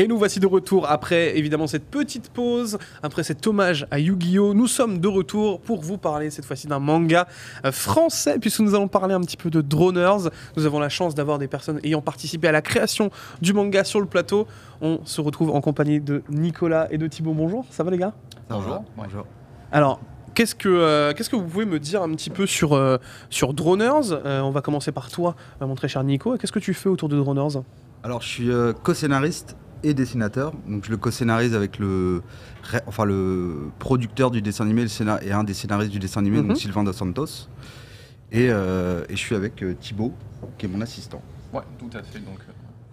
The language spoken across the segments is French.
Et nous voici de retour après évidemment cette petite pause, après cet hommage à Yu-Gi-Oh! Nous sommes de retour pour vous parler cette fois-ci d'un manga français, puisque nous allons parler un petit peu de Droners. Nous avons la chance d'avoir des personnes ayant participé à la création du manga sur le plateau. On se retrouve en compagnie de Nicolas et de Thibaut. Bonjour, ça va les gars? Bonjour. Bonjour. Alors, qu'est-ce que vous pouvez me dire un petit peu sur Droners? On va commencer par toi, mon très cher Nico. Qu'est-ce que tu fais autour de Droners? Alors, je suis co-scénariste et dessinateur. Donc, je le co-scénarise avec le producteur du dessin animé et un des scénaristes du dessin animé, donc Sylvain Dos Santos. Et je suis avec Thibaut, qui est mon assistant. Ouais, tout à fait. Donc,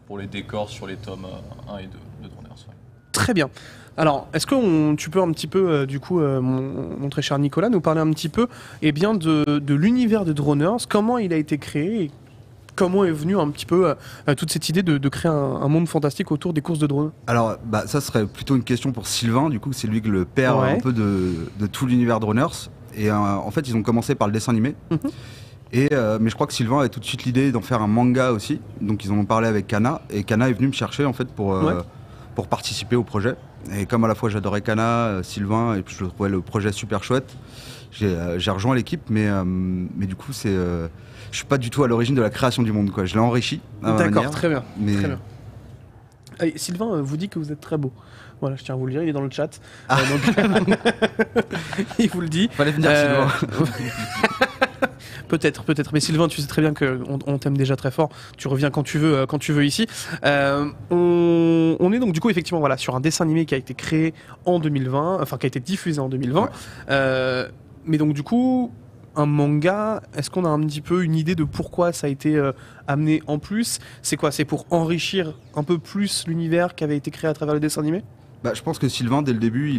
pour les décors sur les tomes 1 et 2 de Droners. Ouais. Très bien. Alors, est-ce que tu peux un petit peu, mon très cher Nicolas, nous parler un petit peu de l'univers de Droners, comment il a été créé et comment est venue un petit peu toute cette idée de créer un monde fantastique autour des courses de drones? Alors, ça serait plutôt une question pour Sylvain, du coup, c'est lui le père un peu de tout l'univers Droners. Et en fait, ils ont commencé par le dessin animé. Mais je crois que Sylvain avait tout de suite l'idée d'en faire un manga aussi. Donc, ils en ont parlé avec Kana. Et Kana est venu me chercher, en fait, pour participer au projet. Et comme à la fois j'adorais Kana, Sylvain, et puis je trouvais le projet super chouette, j'ai rejoint l'équipe, mais du coup, je suis pas du tout à l'origine de la création du monde, quoi. Je l'ai enrichi. D'accord, très bien. Mais... Très bien. Allez, Sylvain vous dit que vous êtes très beau. Voilà, je tiens à vous le dire, il est dans le chat. Donc... il vous le dit. Fallait venir, Sylvain. Peut-être. Mais Sylvain, tu sais très bien qu'on t'aime déjà très fort. Tu reviens quand tu veux ici. On est donc du coup effectivement voilà, sur un dessin animé qui a été créé en 2020, enfin qui a été diffusé en 2020. Ouais. Mais donc du coup, un manga, est-ce qu'on a un petit peu une idée de pourquoi ça a été amené en plus? C'est quoi? C'est pour enrichir un peu plus l'univers qui avait été créé à travers le dessin animé? Je pense que Sylvain, dès le début,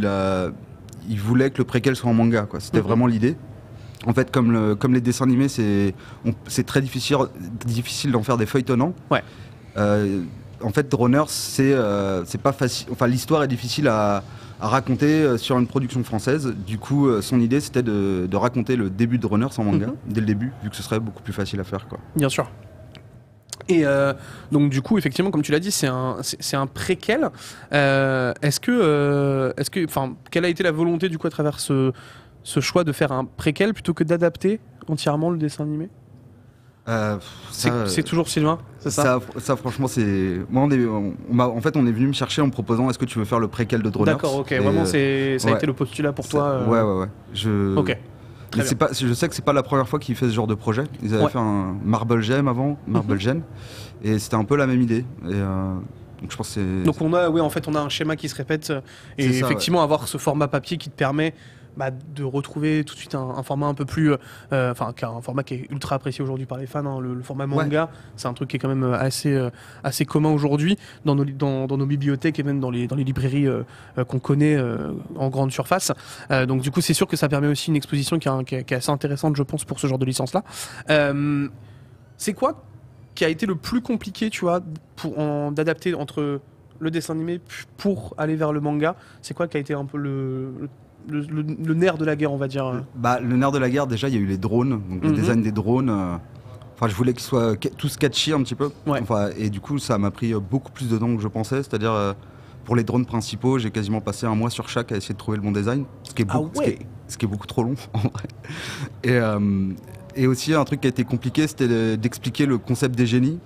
il voulait que le préquel soit en manga, quoi. C'était vraiment l'idée. En fait, comme les dessins animés, c'est très difficile d'en faire des feuilletonnants. Ouais. En fait, Droners, c'est pas facile. Enfin, l'histoire est difficile à raconter sur une production française. Du coup, son idée, c'était de raconter le début de Droners en manga, dès le début, vu que ce serait beaucoup plus facile à faire, quoi. Bien sûr. Et donc du coup, effectivement, comme tu l'as dit, c'est un préquel. Quelle a été la volonté du coup à travers ce choix de faire un préquel plutôt que d'adapter entièrement le dessin animé? C'est toujours Sylvain, c'est ça? Ça, franchement, c'est... Moi, en fait, on est venu me chercher en me proposant est-ce que tu veux faire le préquel de Droners? D'accord, ok. Vraiment, ça a été le postulat pour toi. Ouais. Ok. Mais je sais que c'est pas la première fois qu'ils fait ce genre de projet. Ils avaient fait un Marble Gem avant, Marble Gen, et c'était un peu la même idée. Et donc je pense que c'est... Donc on a un schéma qui se répète, et effectivement avoir ce format papier qui te permet de retrouver tout de suite un format un peu plus... un format qui est ultra apprécié aujourd'hui par les fans, hein. Le format manga, c'est un truc qui est quand même assez commun aujourd'hui dans nos bibliothèques et même dans les librairies qu'on connaît en grande surface. Donc du coup, c'est sûr que ça permet aussi une exposition qui est assez intéressante, je pense, pour ce genre de licence-là. C'est quoi qui a été le plus compliqué, tu vois, d'adapter entre le dessin animé pour aller vers le manga? C'est quoi qui a été un peu le nerf de la guerre, on va dire? Le nerf de la guerre, déjà, il y a eu les drones, donc le design des drones. Je voulais qu'ils soient tous catchy un petit peu. Ouais. Et du coup, ça m'a pris beaucoup plus de temps que je pensais. C'est-à-dire, pour les drones principaux, j'ai quasiment passé un mois sur chaque à essayer de trouver le bon design. Ce qui est beaucoup trop long, en vrai. Et aussi, un truc qui a été compliqué, c'était d'expliquer le concept des génies.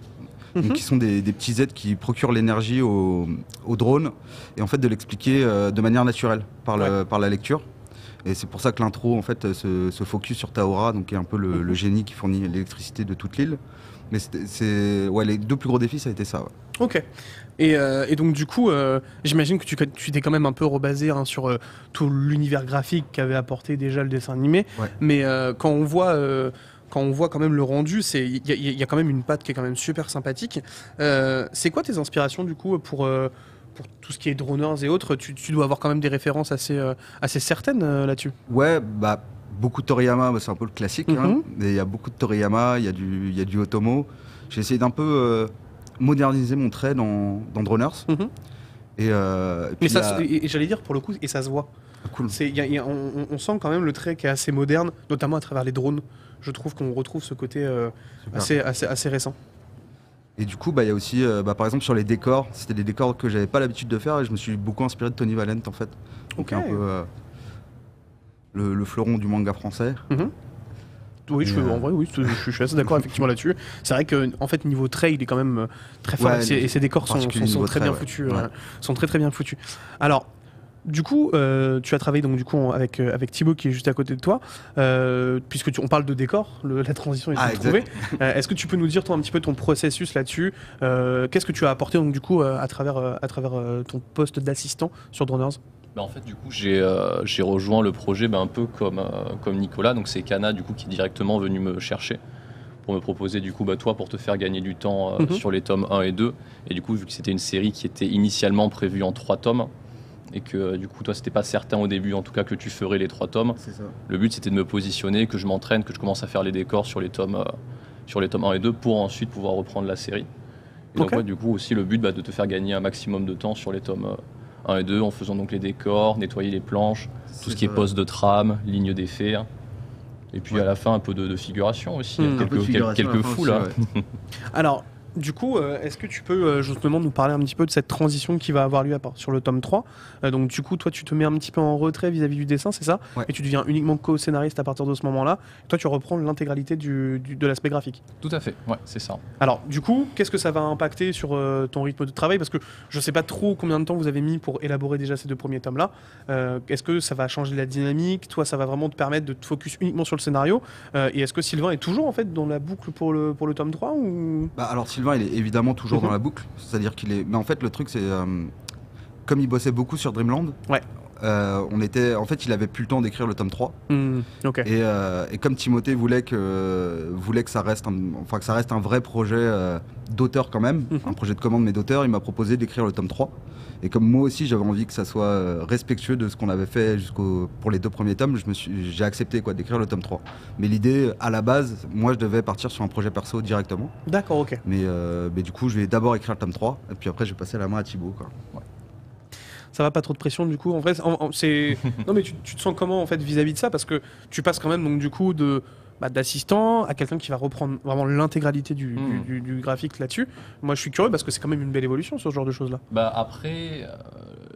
Donc, qui sont des petits êtres qui procurent l'énergie aux drones, et en fait de l'expliquer de manière naturelle par la lecture. Et c'est pour ça que l'intro en fait se focus sur Taora, donc qui est un peu le génie qui fournit l'électricité de toute l'île. Mais les deux plus gros défis, ça a été ça. Ouais. Ok. Et donc du coup, j'imagine que tu t'es quand même un peu rebasé sur tout l'univers graphique qu'avait apporté déjà le dessin animé. Ouais. Mais quand on voit quand même le rendu, il y a quand même une patte qui est quand même super sympathique. C'est quoi tes inspirations du coup pour tout ce qui est Droners et autres? Tu dois avoir quand même des références assez certaines là-dessus. Ouais, beaucoup de Toriyama, c'est un peu le classique. Hein, et il y a beaucoup de Toriyama, il y a du Otomo. J'ai essayé d'un peu moderniser mon trait dans Droners. Et j'allais dire pour le coup, et ça se voit. Cool. On sent quand même le trait qui est assez moderne, notamment à travers les drones. Je trouve qu'on retrouve ce côté assez récent. Et du coup, il y a aussi, par exemple, sur les décors, c'était des décors que j'avais pas l'habitude de faire et je me suis beaucoup inspiré de Tony Valent en fait. Donc un peu le fleuron du manga français. Oui, en vrai, oui, je suis assez d'accord effectivement là-dessus. C'est vrai que en fait niveau trait, il est quand même très fort et ses décors sont très bien foutus, sont très bien foutus. Alors. Du coup, tu as travaillé donc, du coup, avec Thibaut qui est juste à côté de toi, puisque on parle de décor, la transition est toute trouvée. Est-ce que tu peux nous dire toi, un petit peu ton processus là-dessus? Qu'est-ce que tu as apporté donc, du coup, à travers ton poste d'assistant sur Droners? En fait, du coup, j'ai rejoint le projet un peu comme Nicolas, donc c'est Kana du coup, qui est directement venu me chercher pour me proposer du coup toi pour te faire gagner du temps sur les tomes 1 et 2. Et du coup, vu que c'était une série qui était initialement prévue en 3 tomes, et que du coup toi c'était pas certain au début en tout cas que tu ferais les 3 tomes. Le but c'était de me positionner, que je m'entraîne, que je commence à faire les décors sur les tomes 1 et 2 pour ensuite pouvoir reprendre la série. Et donc du coup aussi le but de te faire gagner un maximum de temps sur les tomes 1 et 2 en faisant donc les décors, nettoyer les planches, tout ce qui est poste de trame, ligne d'effet. Et puis à la fin un peu de figuration aussi, quelques fous là. Alors du coup, est-ce que tu peux justement nous parler un petit peu de cette transition qui va avoir lieu sur le tome 3 donc du coup, toi tu te mets un petit peu en retrait vis-à-vis du dessin, c'est ça? Et tu deviens uniquement co-scénariste à partir de ce moment-là. Toi tu reprends l'intégralité de l'aspect graphique. Tout à fait, ouais, c'est ça. Alors du coup, qu'est-ce que ça va impacter sur ton rythme de travail? Parce que je sais pas trop combien de temps vous avez mis pour élaborer déjà ces 2 premiers tomes-là. Est-ce que ça va changer la dynamique? Toi, ça va vraiment te permettre de te focus uniquement sur le scénario? Et est-ce que Sylvain est toujours en fait dans la boucle pour le tome 3 ou... Alors Sylvain, il est évidemment toujours dans la boucle, c'est-à-dire qu'il est... Mais en fait, le truc, c'est... comme il bossait beaucoup sur Dreamland, il avait plus le temps d'écrire le tome 3. Et comme Timothée voulait que ça reste un vrai projet d'auteur quand même, un projet de commande mais d'auteur, il m'a proposé d'écrire le tome 3. Et comme moi aussi j'avais envie que ça soit respectueux de ce qu'on avait fait pour les 2 premiers tomes, j'ai accepté d'écrire le tome 3. Mais l'idée, à la base, moi je devais partir sur un projet perso directement. D'accord, ok. Mais du coup je vais d'abord écrire le tome 3 et puis après je vais passer la main à Thibaut. Ça va, pas trop de pression du coup en vrai non mais tu te sens comment en fait vis-à-vis de ça, parce que tu passes quand même donc du coup d'assistant à quelqu'un qui va reprendre vraiment l'intégralité du graphique là-dessus. Moi je suis curieux parce que c'est quand même une belle évolution ce genre de choses là. Après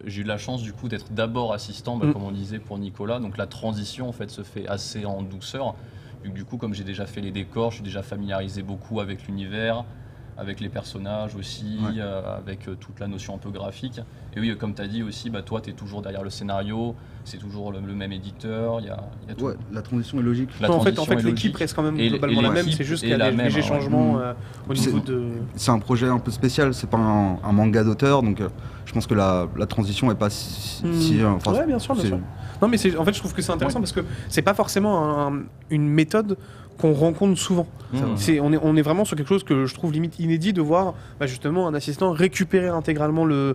j'ai eu la chance du coup d'être d'abord assistant comme on disait pour Nicolas, donc la transition en fait se fait assez en douceur, vu que du coup comme j'ai déjà fait les décors, je suis déjà familiarisé beaucoup avec l'univers, avec les personnages aussi, avec toute la notion un peu graphique. Et oui, comme tu as dit aussi, toi tu es toujours derrière le scénario, c'est toujours le même éditeur, il y a tout. La transition est logique. En fait l'équipe reste quand même globalement la même, c'est juste qu'il y a des légers changements au niveau de... C'est un projet un peu spécial, c'est pas un manga d'auteur, donc je pense que la transition est pas si... ouais, bien sûr. Non mais en fait je trouve que c'est intéressant parce que c'est pas forcément une méthode qu'on rencontre souvent. On est vraiment sur quelque chose que je trouve limite inédit, de voir justement un assistant récupérer intégralement le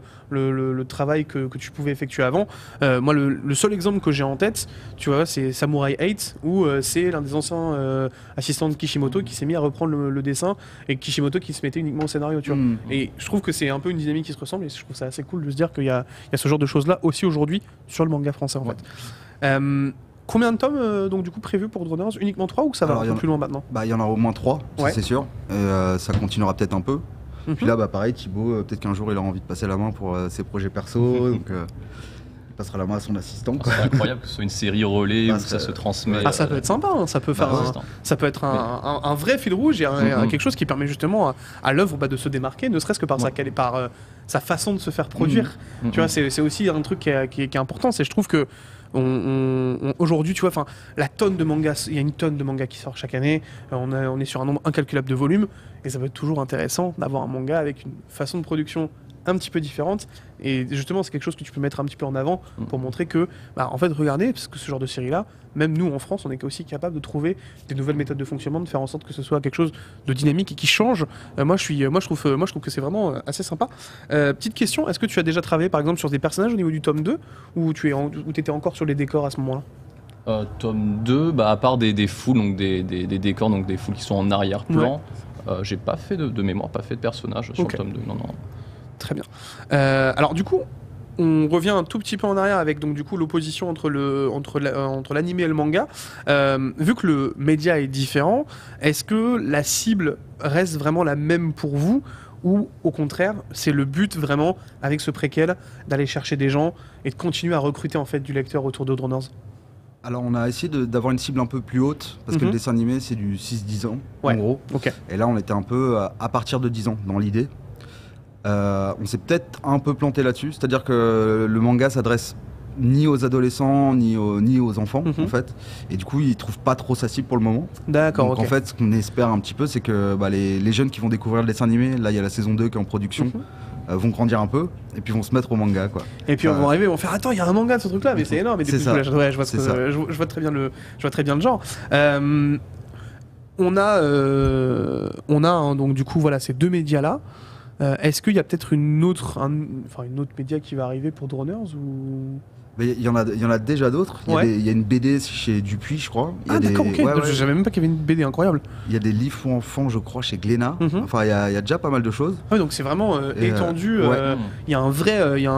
travail que tu pouvais effectuer avant. Moi, le seul exemple que j'ai en tête, tu vois, c'est Samurai 8, où c'est l'un des anciens assistants de Kishimoto qui s'est mis à reprendre le dessin, et Kishimoto qui se mettait uniquement au scénario, tu vois. Et je trouve que c'est un peu une dynamique qui se ressemble, et je trouve ça assez cool de se dire qu'il y a ce genre de choses-là aussi aujourd'hui sur le manga français en fait. Combien de tomes donc du coup prévus pour Droners? Uniquement 3 ou ça va un peu plus loin maintenant? Il y en aura au moins 3, c'est sûr. Ça continuera peut-être un peu. Puis là, pareil, Thibaut, peut-être qu'un jour il aura envie de passer la main pour ses projets perso, donc il passera la main à son assistant. C'est incroyable que ce soit une série relais où ça se transmet. Ça peut être sympa, ça peut être un vrai fil rouge et quelque chose qui permet justement à l'œuvre de se démarquer, ne serait-ce que par sa façon de se faire produire. Tu vois, c'est aussi un truc qui est important, c'est je trouve que aujourd'hui, tu vois, la tonne de mangas, il y a une tonne de mangas qui sort chaque année, on est sur un nombre incalculable de volumes, et ça peut être toujours intéressant d'avoir un manga avec une façon de production un petit peu différente, et justement c'est quelque chose que tu peux mettre un petit peu en avant pour montrer que, en fait, regardez, parce que ce genre de série là, même nous en France, on est aussi capable de trouver des nouvelles méthodes de fonctionnement, de faire en sorte que ce soit quelque chose de dynamique et qui change. Moi je trouve que c'est vraiment assez sympa. Petite question, est-ce que tu as déjà travaillé par exemple sur des personnages au niveau du tome 2, ou tu étais encore sur les décors à ce moment-là? Tome 2, à part des foules, donc des décors, donc des foules qui sont en arrière-plan, j'ai pas fait de mémoire, pas fait de personnage sur le tome 2, non. Très bien. Alors du coup, on revient un tout petit peu en arrière avec donc du coup l'opposition entre l'anime et le manga. Vu que le média est différent, est-ce que la cible reste vraiment la même pour vous, ou au contraire c'est le but vraiment avec ce préquel d'aller chercher des gens et de continuer à recruter en fait du lecteur autour de Droners? Alors on a essayé d'avoir une cible un peu plus haute, parce que le dessin animé c'est du 6-10 ans en gros. Okay. Et là on était un peu à partir de 10 ans dans l'idée. On s'est peut-être un peu planté là-dessus, c'est-à-dire que le manga s'adresse ni aux adolescents ni aux enfants en fait, et du coup ils trouvent pas trop sa cible pour le moment. D'accord. Donc en fait ce qu'on espère un petit peu c'est que les jeunes qui vont découvrir le dessin animé, là il y a la saison 2 qui est en production, vont grandir un peu et puis vont se mettre au manga quoi. Et puis on va arriver, on va faire attends, il y a un manga de ce truc là, mais c'est énorme. C'est ça. Je vois très bien le genre. On a donc du coup voilà ces deux médias là. Est-ce qu'il y a peut-être une autre média qui va arriver pour Droners ou... Il y en a déjà d'autres. Il y a une BD chez Dupuis, je crois. D'accord, ok. Je savais même pas qu'il y avait une BD, incroyable. Il y a des livres pour enfants, je crois, chez Glénat. Enfin, il y a déjà pas mal de choses. Ouais, donc c'est vraiment étendu. Il y a un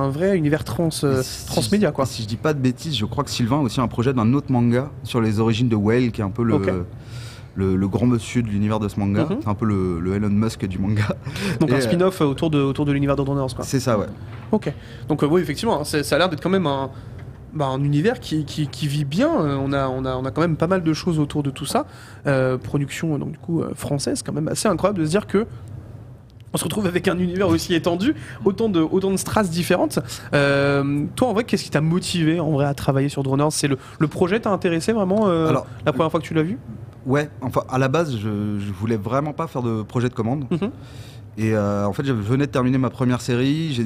vrai univers transmédia, quoi. Si je dis pas de bêtises, je crois que Sylvain a aussi un projet d'un autre manga sur les origines de Whale, qui est un peu le grand monsieur de l'univers de ce manga. C'est un peu le Elon Musk du manga. Donc un spin-off autour de l'univers de Droners, quoi. C'est ça, ouais. Ok. Donc oui, effectivement, ça a l'air d'être quand même un univers qui vit bien. On a quand même pas mal de choses autour de tout ça. Production donc du coup française, quand même assez incroyable de se dire que on se retrouve avec un univers aussi étendu, autant de strates différentes. Toi, en vrai, qu'est-ce qui t'a motivé en vrai à travailler sur Droners? C'est le projet t'a intéressé vraiment la première fois que tu l'as vu? Ouais, enfin à la base, je voulais vraiment pas faire de projet de commande. Et en fait, je venais de terminer ma première série,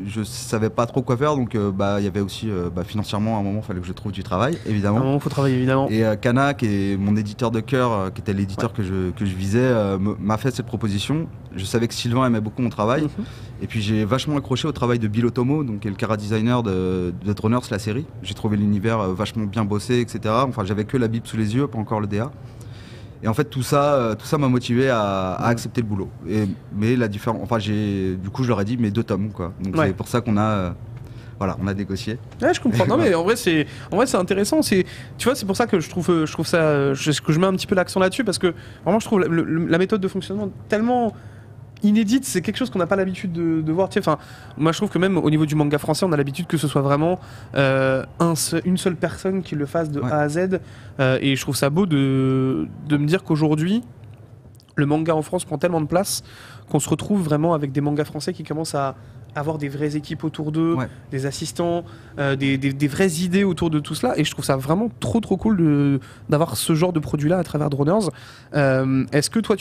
je savais pas trop quoi faire, donc il y avait aussi financièrement à un moment, il fallait que je trouve du travail, évidemment. À un moment, il faut travailler, évidemment. Et Kana, qui est mon éditeur de cœur, qui était l'éditeur que je visais, m'a fait cette proposition. Je savais que Sylvain aimait beaucoup mon travail, et puis j'ai vachement accroché au travail de Bill Otomo, donc, qui est le chara-designer de Droners, la série. J'ai trouvé l'univers vachement bien bossé, etc. Enfin, j'avais que la Bible sous les yeux, pas encore le DA. Et en fait, tout ça m'a motivé à accepter le boulot. Mais la différence, enfin, du coup, je leur ai dit mes 2 tomes, quoi. Donc c'est pour ça qu'on a négocié. Ouais, je comprends. Non, mais en vrai, c'est intéressant. Tu vois, c'est pour ça que je trouve ça, que je mets un petit peu l'accent là-dessus, parce que vraiment, je trouve la méthode de fonctionnement tellement inédite. C'est quelque chose qu'on n'a pas l'habitude de voir. Enfin, moi, je trouve que même au niveau du manga français, on a l'habitude que ce soit vraiment une seule personne qui le fasse de A à Z. Et je trouve ça beau de me dire qu'aujourd'hui, le manga en France prend tellement de place qu'on se retrouve vraiment avec des mangas français qui commencent à avoir des vraies équipes autour d'eux, des assistants, des vraies idées autour de tout cela. Et je trouve ça vraiment trop cool d'avoir ce genre de produit-là à travers Droners. Est-ce que toi,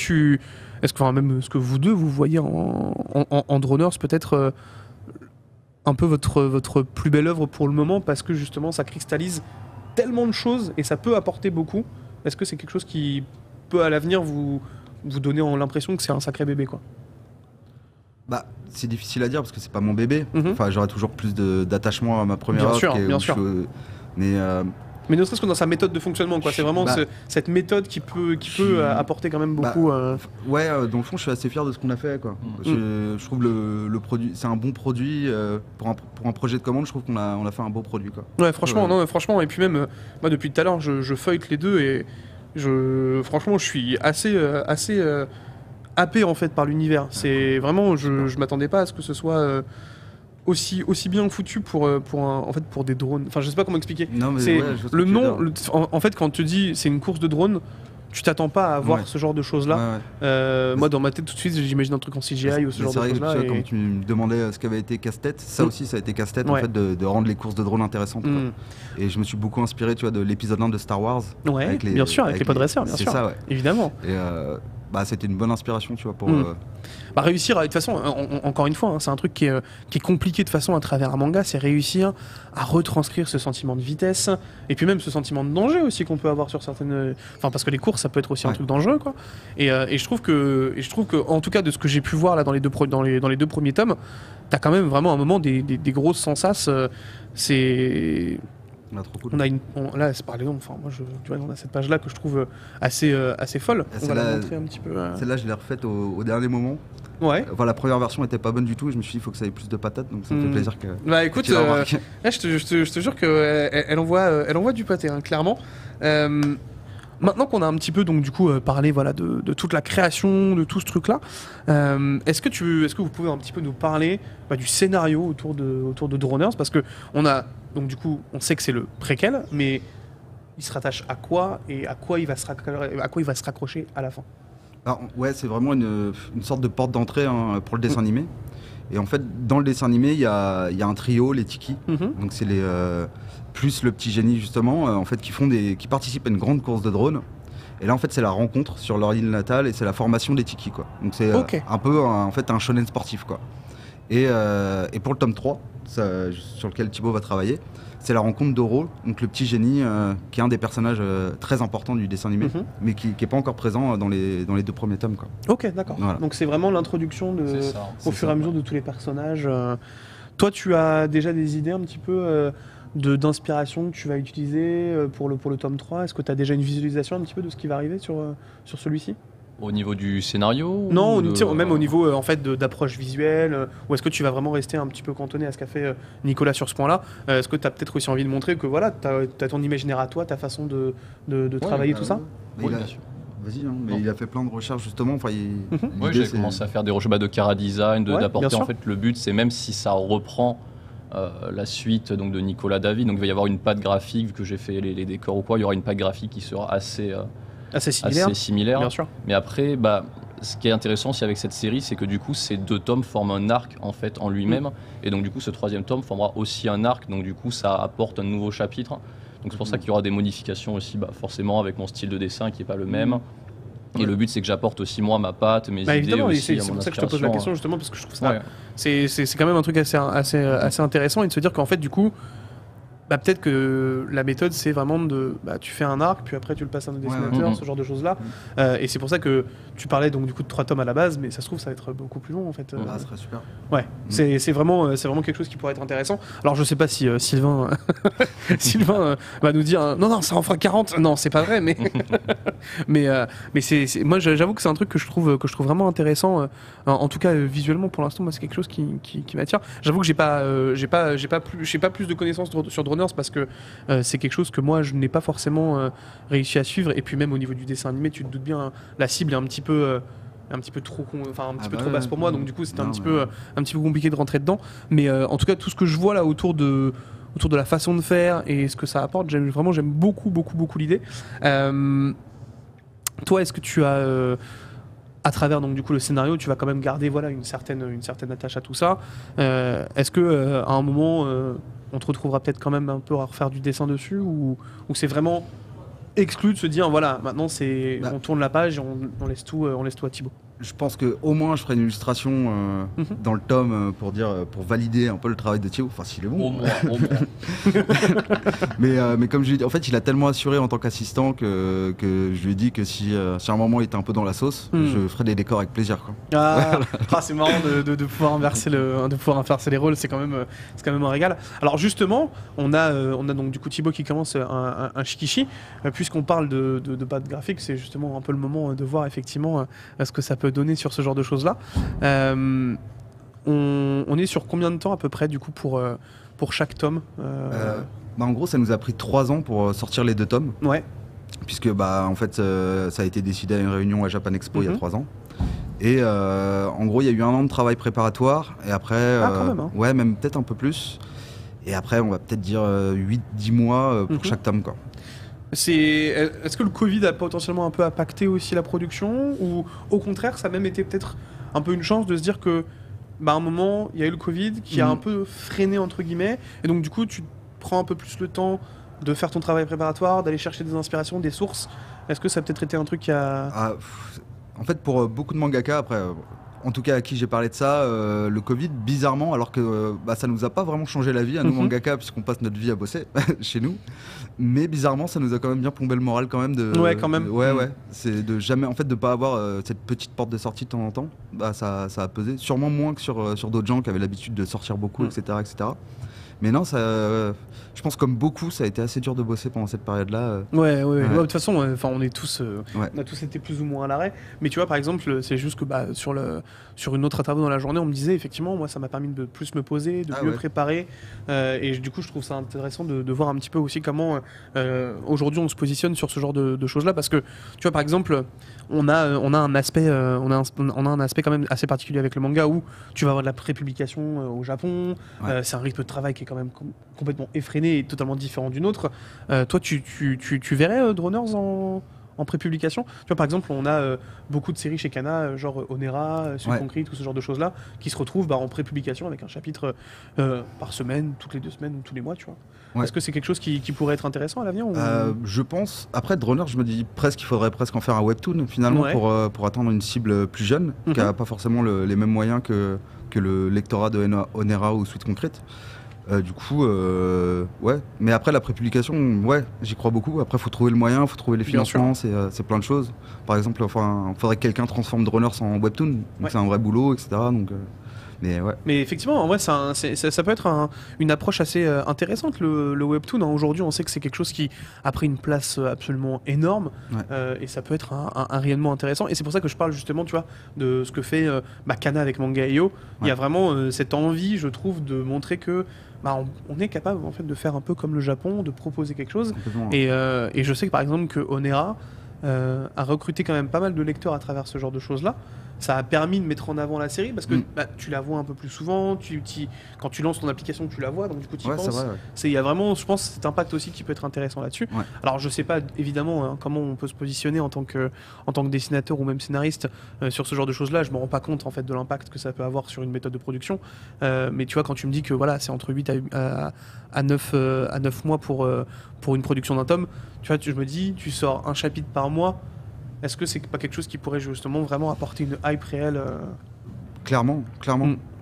est-ce que vous deux, vous voyez en Droners peut-être un peu votre plus belle œuvre pour le moment, parce que justement ça cristallise tellement de choses et ça peut apporter beaucoup? Est-ce que c'est quelque chose qui peut à l'avenir vous donner l'impression que c'est un sacré bébé, quoi? C'est difficile à dire parce que c'est pas mon bébé. Enfin, j'aurais toujours plus d'attachement à ma première œuvre. Bien sûr. Mais ne serait-ce que dans sa méthode de fonctionnement, quoi. C'est vraiment cette méthode qui peut apporter quand même beaucoup. Dans le fond, je suis assez fier de ce qu'on a fait, quoi. Je trouve le produit, c'est un bon produit pour un projet de commande. Je trouve qu'on a fait un beau produit, quoi. Ouais, franchement, non, franchement. Et puis même, moi, depuis tout à l'heure, je feuillete les deux et franchement, je suis assez happé en fait par l'univers. C'est vraiment, je m'attendais pas à ce que ce soit aussi bien foutu pour des drones. Enfin, je sais pas comment expliquer. Non, mais c'est le nom. En fait, quand tu dis c'est une course de drones, tu t'attends pas à voir ce genre de choses là. Moi, dans ma tête tout de suite, j'imagine un truc en CGI ou ce genre de choses là. C'est vrai que quand tu me demandais ce qu'avait été casse-tête, ça aussi, ça a été casse-tête en fait de rendre les courses de drones intéressantes. Et je me suis beaucoup inspiré, tu vois, de l'épisode 1 de Star Wars. Avec les poddresseurs, bien sûr. C'est ça, ouais. Évidemment. Et c'était une bonne inspiration, tu vois, pour. Réussir, de toute façon, encore une fois, c'est un truc qui est compliqué de façon à travers un manga, c'est réussir à retranscrire ce sentiment de vitesse et puis même ce sentiment de danger aussi qu'on peut avoir sur certaines. Enfin, parce que les courses, ça peut être aussi un truc dangereux, quoi. Et je trouve que, en tout cas, de ce que j'ai pu voir là dans les deux premiers tomes, t'as quand même vraiment un moment des grosses sensaces. Ah, trop cool. Là, c'est par exemple, enfin, moi, tu vois, on a cette page-là que je trouve assez folle. On va la montrer un petit peu. Celle-là, je l'ai refaite au dernier moment. Ouais. Enfin, la première version était pas bonne du tout et je me suis dit il faut que ça ait plus de patates, donc ça me fait plaisir que. Bah écoute, là, je te jure qu'elle elle envoie du pâté, hein, clairement. Maintenant qu'on a un petit peu donc du coup parlé voilà de toute la création de tout ce truc là, est-ce que vous pouvez un petit peu nous parler du scénario autour de Droners, parce que on sait que c'est le préquel, mais il se rattache à quoi et à quoi il va se raccrocher à la fin? Alors, ouais, c'est vraiment une sorte de porte d'entrée hein, pour le dessin animé. Et en fait, dans le dessin animé, il y a un trio, les Tiki. Donc c'est les plus le petit génie justement, en fait, qui participent à une grande course de drones. Et là, en fait, c'est la rencontre sur leur île natale et c'est la formation des Tiki, quoi. Donc c'est un peu en fait un shonen sportif, quoi. Et pour le tome 3, sur lequel Thibaut va travailler, c'est la rencontre d'Oro, donc le petit génie, qui est un des personnages très importants du dessin animé, mais qui n'est pas encore présent dans les 2 premiers tomes, quoi. Ok, d'accord. Voilà. Donc c'est vraiment l'introduction au fur et à mesure de tous les personnages. Toi, tu as déjà des idées un petit peu d'inspiration que tu vas utiliser pour le tome 3? Est-ce que tu as déjà une visualisation un petit peu de ce qui va arriver sur celui-ci? Au niveau du scénario? Non, même au niveau en fait d'approche visuelle, ou est-ce que tu vas vraiment rester un petit peu cantonné à ce qu'a fait Nicolas sur ce point-là? Est-ce que tu as peut-être aussi envie de montrer que voilà, tu as ton imaginaire à toi, ta façon de travailler tout ça? Oui, bien sûr. Vas-y, hein, mais il a fait plein de recherches justement. Enfin, oui, j'ai commencé à faire des recherches de chara-design, d'apporter en fait le but, c'est même si ça reprend la suite donc, de Nicolas David, donc il va y avoir une patte graphique, vu que j'ai fait les décors ou quoi, il y aura une patte graphique qui sera assez similaire. Bien sûr. Mais après, ce qui est intéressant aussi avec cette série, c'est que du coup, ces 2 tomes forment un arc en fait en lui-même, et donc du coup, ce 3e tome formera aussi un arc, donc du coup, ça apporte un nouveau chapitre. Donc c'est pour ça qu'il y aura des modifications aussi, forcément avec mon style de dessin qui est pas le même. Et le but, c'est que j'apporte aussi moi ma patte, mes idées aussi. C'est pour ça que je te pose la question justement, parce que je trouve ça, c'est quand même un truc assez intéressant, et de se dire qu'en fait, du coup, peut-être que la méthode, c'est vraiment tu fais un arc, puis après tu le passes à un dessinateur, ce genre de choses-là. Et c'est pour ça que tu parlais donc du coup de 3 tomes à la base, mais ça se trouve ça va être beaucoup plus long en fait. Ça serait super. Ouais, c'est vraiment quelque chose qui pourrait être intéressant. Alors je sais pas si Sylvain va nous dire non ça en fera 40. Non, c'est pas vrai, mais moi j'avoue que c'est un truc que je trouve vraiment intéressant. En tout cas visuellement pour l'instant, moi c'est quelque chose qui m'attire. J'avoue que j'ai pas plus de connaissances sur Droners, parce que c'est quelque chose que moi je n'ai pas forcément réussi à suivre, et puis même au niveau du dessin animé, tu te doutes bien, la cible est un petit peu trop trop basse pour moi, donc du coup c'était un petit peu compliqué de rentrer dedans, mais en tout cas tout ce que je vois là autour de la façon de faire et ce que ça apporte, j'aime beaucoup l'idée. Toi, est-ce que tu as à travers donc du coup le scénario, tu vas quand même garder une certaine attache à tout ça, est-ce que à un moment on te retrouvera peut-être quand même un peu à refaire du dessin dessus, ou c'est vraiment exclu de se dire voilà, maintenant on tourne la page et on laisse tout à Thibaut? Je pense qu'au moins je ferai une illustration dans le tome pour valider un peu le travail de Thibaut, enfin s'il est bon. Au moins. mais comme je lui ai dit, en fait il a tellement assuré en tant qu'assistant que je lui ai dit que si à un moment il était un peu dans la sauce, je ferai des décors avec plaisir, quoi. C'est marrant de pouvoir inverser les rôles, c'est quand même un régal. Alors justement, on a donc du coup Thibaut qui commence un shikishi, puisqu'on parle de patte graphique, c'est justement un peu le moment de voir effectivement ce que ça peut donner sur ce genre de choses là. On est sur combien de temps à peu près du coup pour chaque tome? En gros ça nous a pris 3 ans pour sortir les 2 tomes. Ouais. Puisque en fait ça a été décidé à une réunion à Japan Expo il y a 3 ans. Et en gros il y a eu 1 an de travail préparatoire, et après quand même, hein. ouais, même peut-être un peu plus, et après on va peut-être dire 8-10 mois pour chaque tome, quoi. Est-ce que le Covid a potentiellement un peu impacté aussi la production, ou au contraire ça a même été peut-être un peu une chance de se dire que à un moment il y a eu le Covid qui a un peu freiné entre guillemets, et donc du coup tu prends un peu plus le temps de faire ton travail préparatoire, d'aller chercher des inspirations, des sources? Est-ce que ça a peut-être été un truc qui a... En fait pour beaucoup de mangaka, après en tout cas à qui j'ai parlé de ça, le Covid, bizarrement, alors que ça nous a pas vraiment changé la vie à nous mangaka, puisqu'on passe notre vie à bosser chez nous, mais bizarrement ça nous a quand même bien plombé le moral quand même c'est de jamais, en fait, de pas avoir cette petite porte de sortie de temps en temps. Ça a pesé, sûrement moins que sur d'autres gens qui avaient l'habitude de sortir beaucoup, etc. Mais non, je pense comme beaucoup, ça a été assez dur de bosser pendant cette période-là. De toute façon, on est tous, on a tous été plus ou moins à l'arrêt. Mais tu vois, par exemple, c'est juste que sur une autre interview dans la journée, on me disait effectivement, moi, ça m'a permis de plus me poser, de mieux préparer. Et du coup, je trouve ça intéressant de voir un petit peu aussi comment aujourd'hui on se positionne sur ce genre de choses-là, parce que tu vois, par exemple, on a un aspect, on a un aspect quand même assez particulier avec le manga où tu vas avoir de la prépublication au Japon. C'est un rythme de travail qui est quand même complètement effréné et totalement différent d'une autre. Toi, tu verrais Droners en prépublication? Tu vois, par exemple, on a beaucoup de séries chez Kana, genre Onera, Concrete, tout ce genre de choses-là, qui se retrouvent en prépublication avec un chapitre par semaine, toutes les 2 semaines ou tous les mois, tu vois. Est-ce que c'est quelque chose qui pourrait être intéressant à l'avenir ou... Je pense. Après, Droners, je me dis presque qu'il faudrait presque en faire un webtoon, finalement, pour atteindre une cible plus jeune, qui n'a pas forcément les mêmes moyens que le lectorat de Onera ou Sweet Concrete. Du coup, mais après la prépublication, j'y crois beaucoup. Après, faut trouver le moyen, faut trouver les financements, c'est plein de choses. Par exemple, faudrait que quelqu'un transforme Droners en webtoon, donc c'est un vrai boulot, etc. Donc, mais effectivement, en vrai, ça peut être une approche assez intéressante, le webtoon. Aujourd'hui, on sait que c'est quelque chose qui a pris une place absolument énorme, et ça peut être un rayonnement intéressant. Et c'est pour ça que je parle justement, tu vois, de ce que fait Kana avec Manga.io. Il y a vraiment cette envie, je trouve, de montrer que on est capable en fait de faire un peu comme le Japon, de proposer quelque chose. Et je sais que par exemple que Onera a recruté quand même pas mal de lecteurs à travers ce genre de choses-là. Ça a permis de mettre en avant la série parce que tu la vois un peu plus souvent, quand tu lances ton application tu la vois, donc du coup tu y penses. Il y a vraiment, je pense, cet impact aussi qui peut être intéressant là-dessus. Alors je sais pas évidemment comment on peut se positionner en tant que dessinateur ou même scénariste sur ce genre de choses-là. Je me rends pas compte en fait de l'impact que ça peut avoir sur une méthode de production. Mais tu vois, quand tu me dis que voilà, c'est entre 8 à 9 mois pour une production d'un tome, tu vois, je me dis, tu sors un chapitre par mois. Est-ce que c'est pas quelque chose qui pourrait justement vraiment apporter une hype réelle Clairement.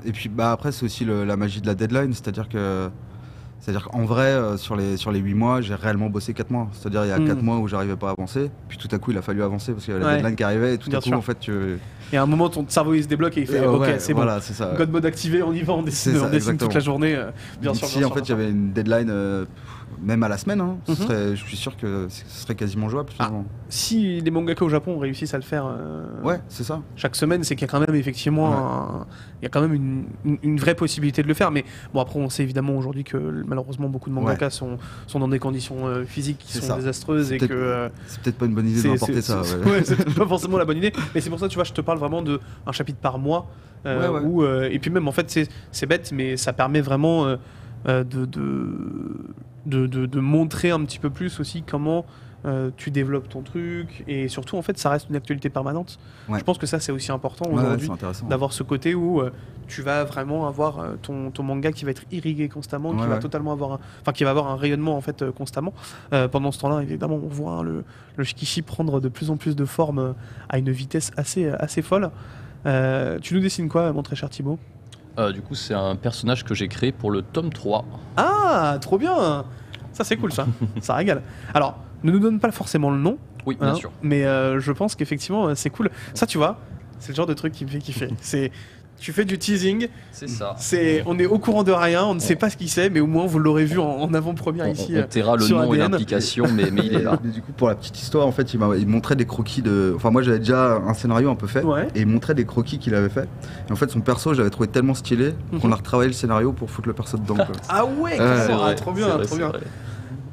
Et puis après, c'est aussi la magie de la deadline, c'est-à-dire qu'en vrai, sur les 8 mois, j'ai réellement bossé 4 mois. C'est-à-dire il y a 4 mois où j'arrivais pas à avancer, puis tout à coup il a fallu avancer parce qu'il y a la deadline qui arrivait, et tout à coup en fait Et à un moment ton cerveau il se débloque et il fait ok, c'est bon, c'est ça. God mode activé, on y va, on dessine toute la journée. Bien sûr. Si en fait il y avait une deadline même à la semaine, je suis sûr que ce serait quasiment jouable. Si les mangaka au Japon réussissent à le faire c'est ça. Chaque semaine, c'est qu'il y a quand même effectivement il y a quand même une vraie possibilité de le faire. Mais bon, après on sait évidemment aujourd'hui que malheureusement beaucoup de mangaka sont dans des conditions physiques qui sont désastreuses et que c'est peut-être pas une bonne idée d'emporter ça. C'est pas forcément la bonne idée. Mais c'est pour ça, tu vois, je te parle vraiment d'un chapitre par mois où, et puis même en fait c'est bête, mais ça permet vraiment de montrer un petit peu plus aussi comment tu développes ton truc, et surtout en fait ça reste une actualité permanente. Je pense que ça c'est aussi important aujourd'hui, d'avoir ce côté où tu vas vraiment avoir ton manga qui va être irrigué constamment, qui va totalement avoir qui va avoir un rayonnement en fait constamment. Pendant ce temps-là, évidemment, on voit le Shikishi prendre de plus en plus de forme à une vitesse assez folle. Tu nous dessines quoi, mon très cher Thibaut? Du coup, c'est un personnage que j'ai créé pour le tome 3. Ah, trop bien! Ça, c'est cool, ça. Ça régale. Alors, ne nous donne pas forcément le nom. Oui, bien sûr. Mais je pense qu'effectivement, c'est cool. Ça, tu vois, c'est le genre de truc qui me fait kiffer. Tu fais du teasing. C'est ça. On est au courant de rien, on ne sait pas ce qu'il c'est, mais au moins vous l'aurez vu en avant-première ici. On taira le nom et l'implication, mais il est là. Du coup, pour la petite histoire, en fait, il montrait des croquis Enfin, moi j'avais déjà un scénario un peu fait, et il montrait des croquis qu'il avait fait. Et en fait, son perso, j'avais trouvé tellement stylé qu'on a retravaillé le scénario pour foutre le perso dedans. Ah ouais, trop bien, trop bien.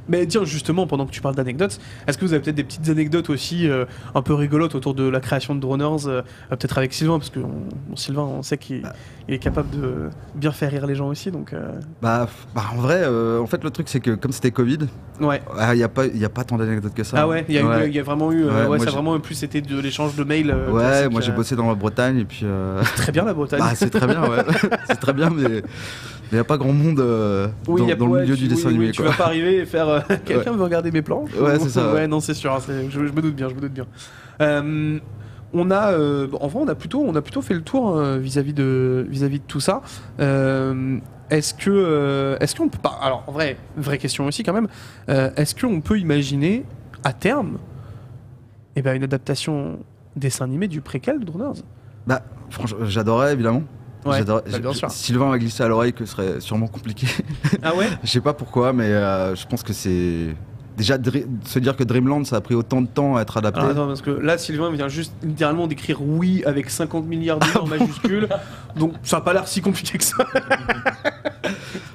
Mais tiens, justement, pendant que tu parles d'anecdotes, est-ce que vous avez peut-être des petites anecdotes aussi un peu rigolotes autour de la création de Droners, peut-être avec Sylvain, parce que Sylvain, on sait qu'il est capable de bien faire rire les gens aussi, donc... en vrai, en fait, le truc, c'est que comme c'était Covid, il n'y a pas tant d'anecdotes que ça. Ah ouais, il y a vraiment eu... ça a vraiment plus été de l'échange de mails. Moi j'ai bossé dans la Bretagne, et puis... C'est très bien la Bretagne. C'est très bien, c'est très bien, mais... Il n'y a pas grand monde dans le milieu du dessin animé. Tu vas pas arriver et faire quelqu'un veut regarder mes planches? Ouais, c'est ça. Ouais, non, c'est sûr, je me doute bien. en vrai, on a plutôt fait le tour vis-à-vis de tout ça. Est-ce qu'on peut pas... Alors, en vrai, vraie question aussi quand même. Est-ce qu'on peut imaginer, à terme, une adaptation dessin animé du préquel de Droners? Bah, franchement, j'adorais, évidemment. Ouais, bien sûr. Sylvain m'a glissé à l'oreille que ce serait sûrement compliqué. Ah ouais? Je sais pas pourquoi, mais je pense que c'est... Déjà, se dire que Dreamland, ça a pris autant de temps à être adapté. Alors, attends, parce que là, Sylvain vient juste littéralement d'écrire oui avec 50 milliards de en majuscules. Donc, ça n'a pas l'air si compliqué que ça.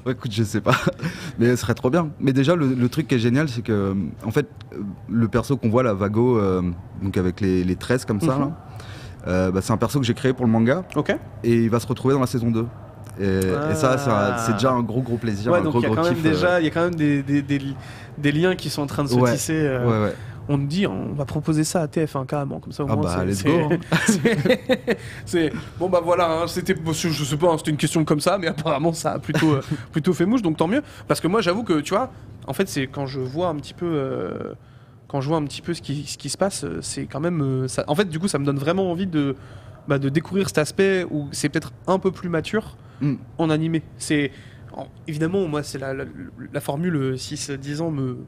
Ouais, écoute, je sais pas. Mais ce serait trop bien. Mais déjà, le truc qui est génial, c'est que, en fait, le perso qu'on voit là, Vago, donc avec les tresses comme ça, là, c'est un perso que j'ai créé pour le manga. Ok. Et il va se retrouver dans la saison 2. Et ça, c'est déjà un gros plaisir. Ouais, un donc gros il y a quand même kiff, déjà, il y a quand même des liens qui sont en train de se tisser. Ouais. On nous dit, on va proposer ça à TF1 carrément, comme ça au moins. Let's go. Bon bah voilà, hein, c'était, je sais pas, hein, c'était une question comme ça, mais apparemment ça a plutôt fait mouche, donc tant mieux. Parce que moi j'avoue que tu vois, en fait c'est quand je vois un petit peu ce qui se passe, c'est quand même ça. En fait du coup ça me donne vraiment envie de découvrir cet aspect où c'est peut-être un peu plus mature en animé. Évidemment moi c'est la formule 6-10 ans me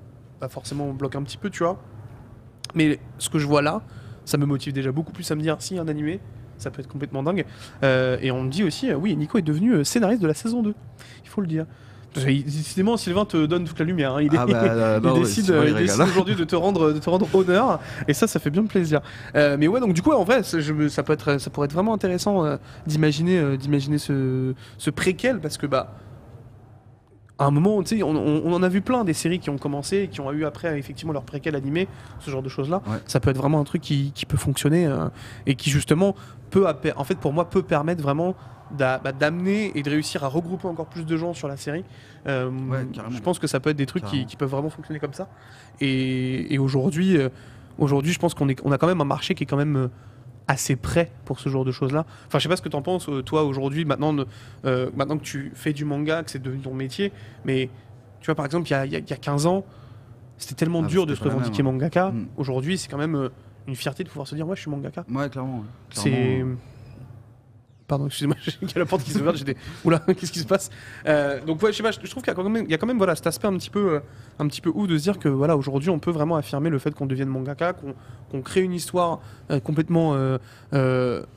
forcément bloque un petit peu, tu vois. Mais ce que je vois là, ça me motive déjà beaucoup plus à me dire si un animé, ça peut être complètement dingue. Et on me dit aussi, oui, Nico est devenu scénariste de la saison 2. Il faut le dire. Décidément, Sylvain te donne toute la lumière. Hein. Il décide aujourd'hui de te rendre honneur. Et ça fait bien plaisir. Mais ouais, donc du coup, en vrai, ça pourrait être vraiment intéressant d'imaginer ce préquel, parce que à un moment, tu sais, on en a vu plein des séries qui ont commencé et qui ont eu après effectivement leur préquel animé, ce genre de choses-là. Ouais. Ça peut être vraiment un truc qui peut fonctionner et qui justement en fait pour moi peut permettre vraiment d'amener et de réussir à regrouper encore plus de gens sur la série. Je pense que ça peut être des trucs qui peuvent vraiment fonctionner comme ça. Et aujourd'hui, je pense qu'on a quand même un marché qui est quand même assez prêt pour ce genre de choses-là. Enfin, je sais pas ce que t'en penses, toi, aujourd'hui, maintenant que tu fais du manga, que c'est devenu ton métier, mais tu vois, par exemple, il y a 15 ans, c'était tellement dur de se revendiquer mangaka. Aujourd'hui, c'est quand même une fierté de pouvoir se dire, ouais, je suis mangaka. Ouais, clairement. C'est... Pardon, excusez-moi, il y a la porte qui s'est ouverte, j'étais... Oula, qu'est-ce qui se passe? Donc ouais, je sais pas, je trouve qu'il y a quand même voilà, cet aspect un petit peu ouf de se dire que voilà, aujourd'hui on peut vraiment affirmer le fait qu'on devienne mangaka, qu'on crée une histoire complètement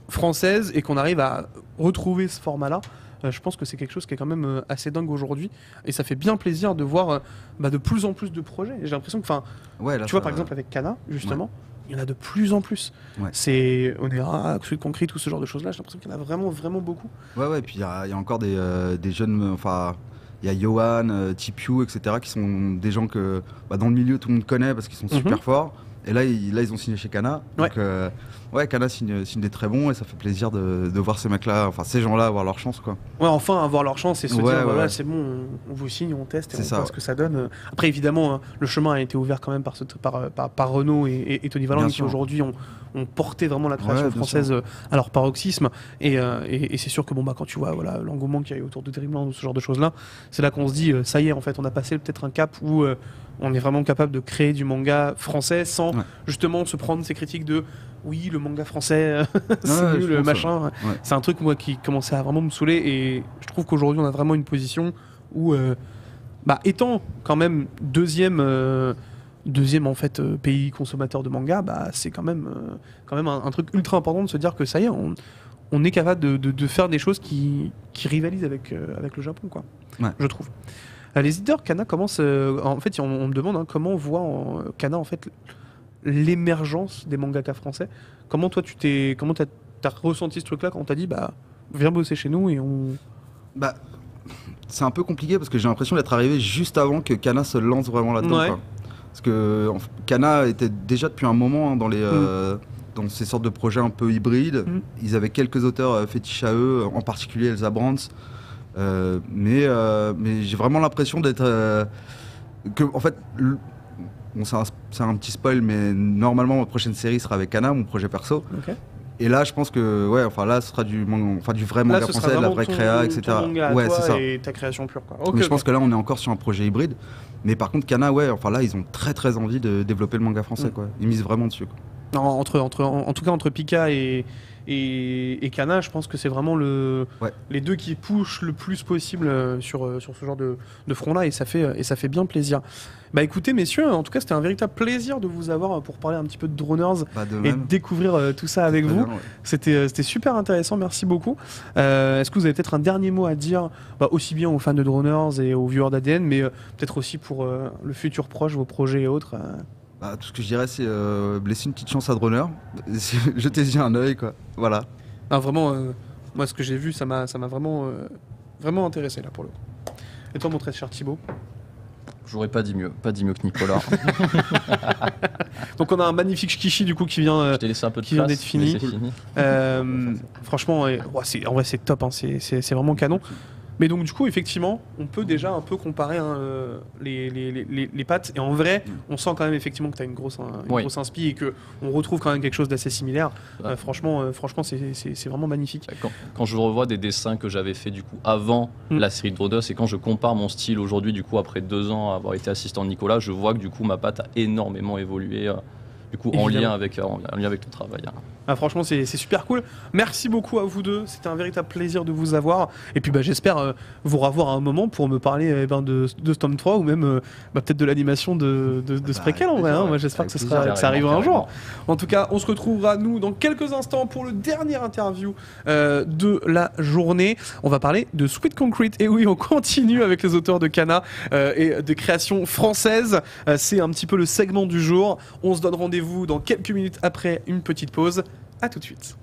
française et qu'on arrive à retrouver ce format-là. Je pense que c'est quelque chose qui est quand même assez dingue aujourd'hui et ça fait bien plaisir de voir de plus en plus de projets. Et j'ai l'impression que, tu vois par exemple avec Kana, justement, il y en a de plus en plus. Ouais. C'est Onera, Suite Concrete, tout ce genre de choses-là. J'ai l'impression qu'il y en a vraiment, vraiment beaucoup. Ouais, et puis il y a encore des jeunes. Enfin, il y a Yohan, Tipiu, etc., qui sont des gens que dans le milieu tout le monde connaît parce qu'ils sont super forts. Et là, ils ont signé chez Kana. Donc, Kana signe des très bons et ça fait plaisir de voir ces mecs-là, enfin ces gens-là avoir leur chance, quoi. Ouais, enfin avoir leur chance et se dire, voilà, c'est bon, on vous signe, on teste et on voit ce que ça donne. Après, évidemment, le chemin a été ouvert quand même par Renaud et Tony Valland qui aujourd'hui ont porté vraiment la création française à leur paroxysme. Et c'est sûr que quand tu vois l'engouement qu'il y a eu autour de Dreamland ou ce genre de choses-là, c'est là qu'on se dit, ça y est, en fait, on a passé peut-être un cap où on est vraiment capable de créer du manga français sans justement se prendre ces critiques de oui, le manga français, c'est nul, le machin. Ouais. C'est un truc moi qui commençait à vraiment me saouler et je trouve qu'aujourd'hui on a vraiment une position où, étant quand même deuxième en fait pays consommateur de manga, c'est quand même un truc ultra important de se dire que ça y est, on est capable de faire des choses qui rivalisent avec le Japon, quoi. Je trouve. Les éditeurs Kana commencent, en fait, on me demande comment on voit Kana en fait l'émergence des mangakas français. Comment toi t'as ressenti ce truc-là quand on t'a dit viens bosser chez nous et on... c'est un peu compliqué parce que j'ai l'impression d'être arrivé juste avant que Kana se lance vraiment là-dedans. Quoi. Parce que Kana était déjà depuis un moment dans ces sortes de projets un peu hybrides. Ils avaient quelques auteurs fétiches à eux, en particulier Elsa Brands. Mais j'ai vraiment l'impression d'être que en fait c'est un petit spoil, mais normalement ma prochaine série sera avec Kana, mon projet perso. Et là je pense que là ce sera du vrai manga français, de la vraie créa, etc. C'est ça. Et ta création pure, quoi. Mais je pense que là on est encore sur un projet hybride. Mais par contre Kana là ils ont très très envie de développer le manga français, quoi. Ils misent vraiment dessus, quoi. En tout cas, entre Pika et Kana, je pense que c'est vraiment les deux qui pushent le plus possible sur ce genre de front-là, et ça fait bien plaisir. Bah écoutez, messieurs, en tout cas, c'était un véritable plaisir de vous avoir pour parler un petit peu de Droners et de découvrir tout ça avec vous. Bien, C'était super intéressant, merci beaucoup. Est-ce que vous avez peut-être un dernier mot à dire, aussi bien aux fans de Droners et aux viewers d'ADN, mais peut-être aussi pour le futur proche, vos projets et autres tout ce que je dirais, c'est laisser une petite chance à Droner. Jetez-y un œil, quoi. Voilà. Vraiment, moi, ce que j'ai vu, ça m'a vraiment intéressé, là, pour le coup. Et toi, mon très cher Thibaut? J'aurais pas dit mieux que Nicolas. Donc on a un magnifique Kishi du coup qui vient d'être fini. Franchement, en vrai c'est top, hein, c'est vraiment canon. Mais donc du coup effectivement on peut déjà un peu comparer les pattes, et en vrai on sent quand même effectivement que tu as une grosse inspi et qu'on retrouve quand même quelque chose d'assez similaire. Franchement c'est vraiment magnifique. Quand je revois des dessins que j'avais fait du coup avant la série de Drodos, et quand je compare mon style aujourd'hui du coup après 2 ans à avoir été assistant de Nicolas, je vois que du coup ma patte a énormément évolué du coup en lien avec ton travail. Franchement c'est super cool, merci beaucoup à vous deux, c'était un véritable plaisir de vous avoir, et puis j'espère vous revoir à un moment pour me parler de Storm 3 ou même peut-être de l'animation de ce préquel en vrai, moi j'espère que ça arrivera un jour. En tout cas on se retrouvera nous dans quelques instants pour le dernier interview de la journée. On va parler de Sweet Concrete, et oui on continue avec les auteurs de Kana et de créations françaises, c'est un petit peu le segment du jour. On se donne rendez-vous dans quelques minutes après une petite pause. À tout de suite.